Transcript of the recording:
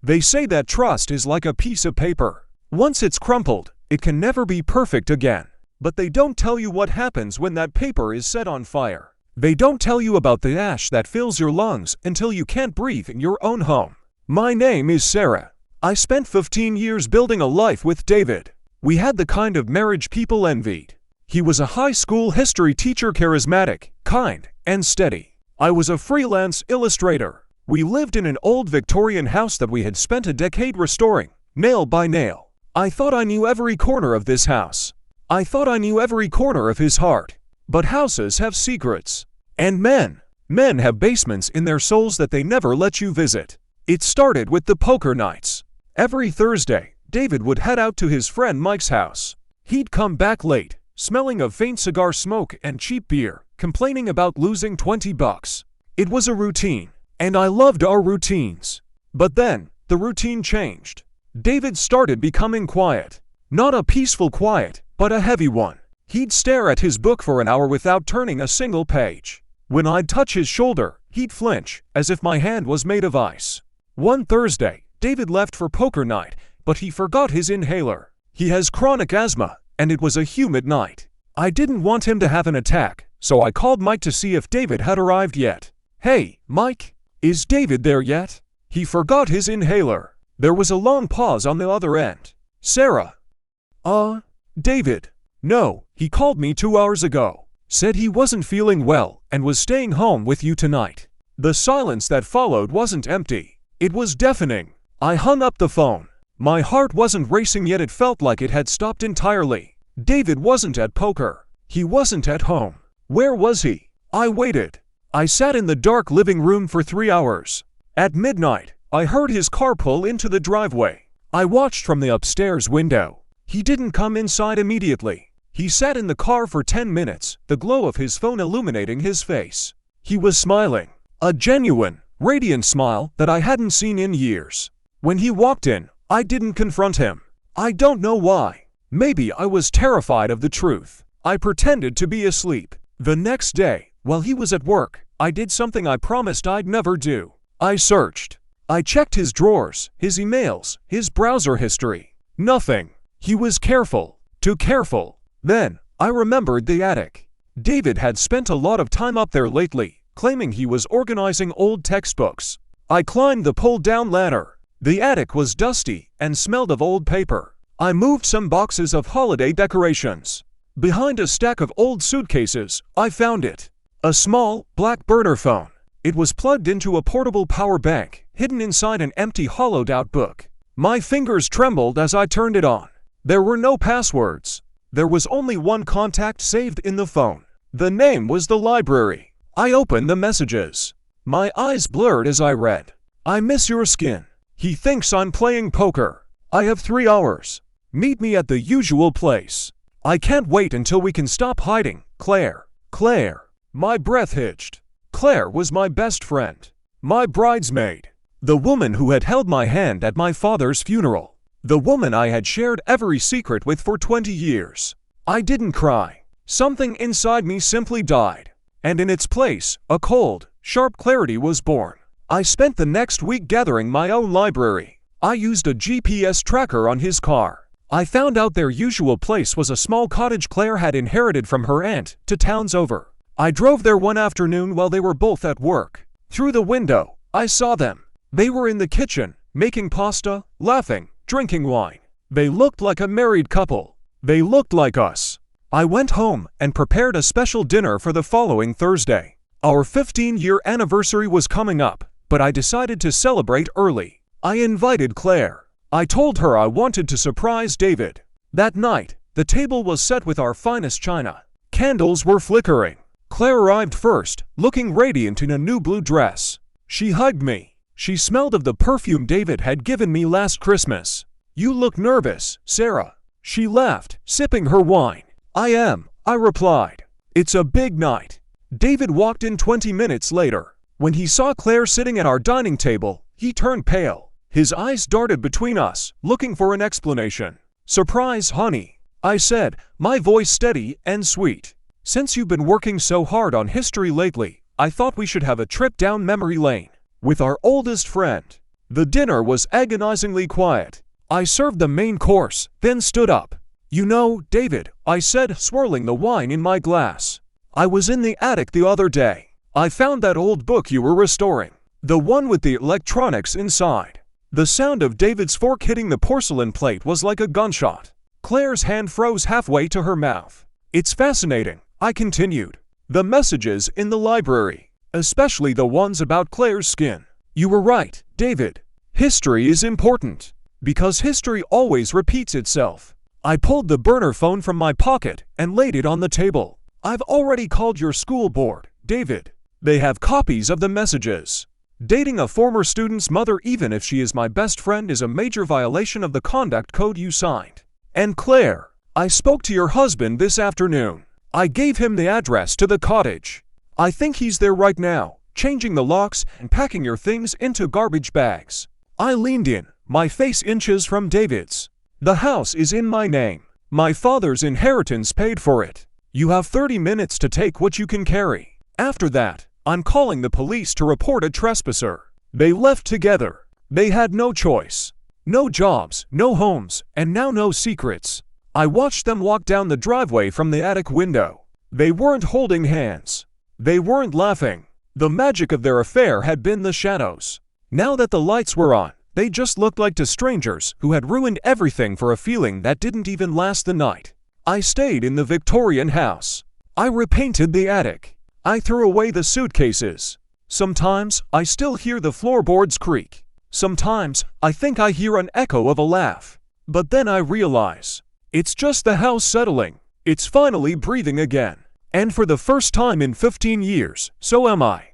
They say that trust is like a piece of paper. Once it's crumpled, it can never be perfect again. But they don't tell you what happens when that paper is set on fire. They don't tell you about the ash that fills your lungs until you can't breathe in your own home. My name is Sarah. I spent 15 years building a life with David. We had the kind of marriage people envied. He was a high school history teacher, charismatic, kind, and steady. I was a freelance illustrator. We lived in an old Victorian house that we had spent a decade restoring, nail by nail. I thought I knew every corner of this house. I thought I knew every corner of his heart. But houses have secrets. And men have basements in their souls that they never let you visit. It started with the poker nights. Every Thursday, David would head out to his friend Mike's house. He'd come back late, smelling of faint cigar smoke and cheap beer, complaining about losing $20. It was a routine, and I loved our routines. But then, the routine changed. David started becoming quiet. Not a peaceful quiet, but a heavy one. He'd stare at his book for an hour without turning a single page. When I'd touch his shoulder, he'd flinch, as if my hand was made of ice. One Thursday, David left for poker night, but he forgot his inhaler. He has chronic asthma, and it was a humid night. I didn't want him to have an attack, so I called Mike to see if David had arrived yet. "Hey, Mike, is David there yet?" He forgot his inhaler. There was a long pause on the other end. "Sarah." David." "No, he called me 2 hours ago. Said he wasn't feeling well and was staying home with you tonight." The silence that followed wasn't empty. It was deafening. I hung up the phone. My heart wasn't racing yet, it felt like it had stopped entirely. David wasn't at poker. He wasn't at home. Where was he? I waited. I sat in the dark living room for 3 hours. At midnight, I heard his car pull into the driveway. I watched from the upstairs window. He didn't come inside immediately. He sat in the car for 10 minutes, the glow of his phone illuminating his face. He was smiling. A genuine, radiant smile that I hadn't seen in years. When he walked in, I didn't confront him. I don't know why. Maybe I was terrified of the truth. I pretended to be asleep. The next day, while he was at work, I did something I promised I'd never do. I searched. I checked his drawers, his emails, his browser history. Nothing. He was careful. Too careful. Then, I remembered the attic. David had spent a lot of time up there lately, claiming he was organizing old textbooks. I climbed the pull-down ladder. The attic was dusty and smelled of old paper. I moved some boxes of holiday decorations. Behind a stack of old suitcases, I found it. A small, black burner phone. It was plugged into a portable power bank, hidden inside an empty hollowed-out book. My fingers trembled as I turned it on. There were no passwords. There was only one contact saved in the phone. The name was the library. I opened the messages. My eyes blurred as I read. "I miss your skin. He thinks I'm playing poker. I have 3 hours. Meet me at the usual place. I can't wait until we can stop hiding. Claire." Claire. My breath hitched. Claire was my best friend. My bridesmaid. The woman who had held my hand at my father's funeral. The woman I had shared every secret with for 20 years. I didn't cry. Something inside me simply died. And in its place, a cold, sharp clarity was born. I spent the next week gathering my own library. I used a GPS tracker on his car. I found out their usual place was a small cottage Claire had inherited from her aunt, 2 towns over. I drove there one afternoon while they were both at work. Through the window, I saw them. They were in the kitchen, making pasta, laughing, drinking wine. They looked like a married couple. They looked like us. I went home and prepared a special dinner for the following Thursday. Our 15-year anniversary was coming up, but I decided to celebrate early. I invited Claire. I told her I wanted to surprise David. That night, the table was set with our finest china. Candles were flickering. Claire arrived first, looking radiant in a new blue dress. She hugged me. She smelled of the perfume David had given me last Christmas. "You look nervous, Sarah." She laughed, sipping her wine. "I am," I replied. "It's a big night." David walked in 20 minutes later. When he saw Claire sitting at our dining table, he turned pale. His eyes darted between us, looking for an explanation. "Surprise, honey," I said, my voice steady and sweet. "Since you've been working so hard on history lately, I thought we should have a trip down memory lane with our oldest friend." The dinner was agonizingly quiet. I served the main course, then stood up. "You know, David," I said, swirling the wine in my glass, "I was in the attic the other day. I found that old book you were restoring. The one with the electronics inside." The sound of David's fork hitting the porcelain plate was like a gunshot. Claire's hand froze halfway to her mouth. "It's fascinating," I continued. "The messages in the library, especially the ones about Claire's skin. You were right, David. History is important, because history always repeats itself." I pulled the burner phone from my pocket and laid it on the table. "I've already called your school board, David. They have copies of the messages. Dating a former student's mother, even if she is my best friend, is a major violation of the conduct code you signed. And Claire, I spoke to your husband this afternoon. I gave him the address to the cottage. I think he's there right now, changing the locks and packing your things into garbage bags." I leaned in, my face inches from David's. "The house is in my name. My father's inheritance paid for it. You have 30 minutes to take what you can carry. After that, I'm calling the police to report a trespasser." They left together. They had no choice. No jobs, no homes, and now no secrets. I watched them walk down the driveway from the attic window. They weren't holding hands. They weren't laughing. The magic of their affair had been the shadows. Now that the lights were on, they just looked like two strangers who had ruined everything for a feeling that didn't even last the night. I stayed in the Victorian house. I repainted the attic. I threw away the suitcases. Sometimes I still hear the floorboards creak. Sometimes I think I hear an echo of a laugh. But then I realize, it's just the house settling. It's finally breathing again. And for the first time in 15 years, so am I.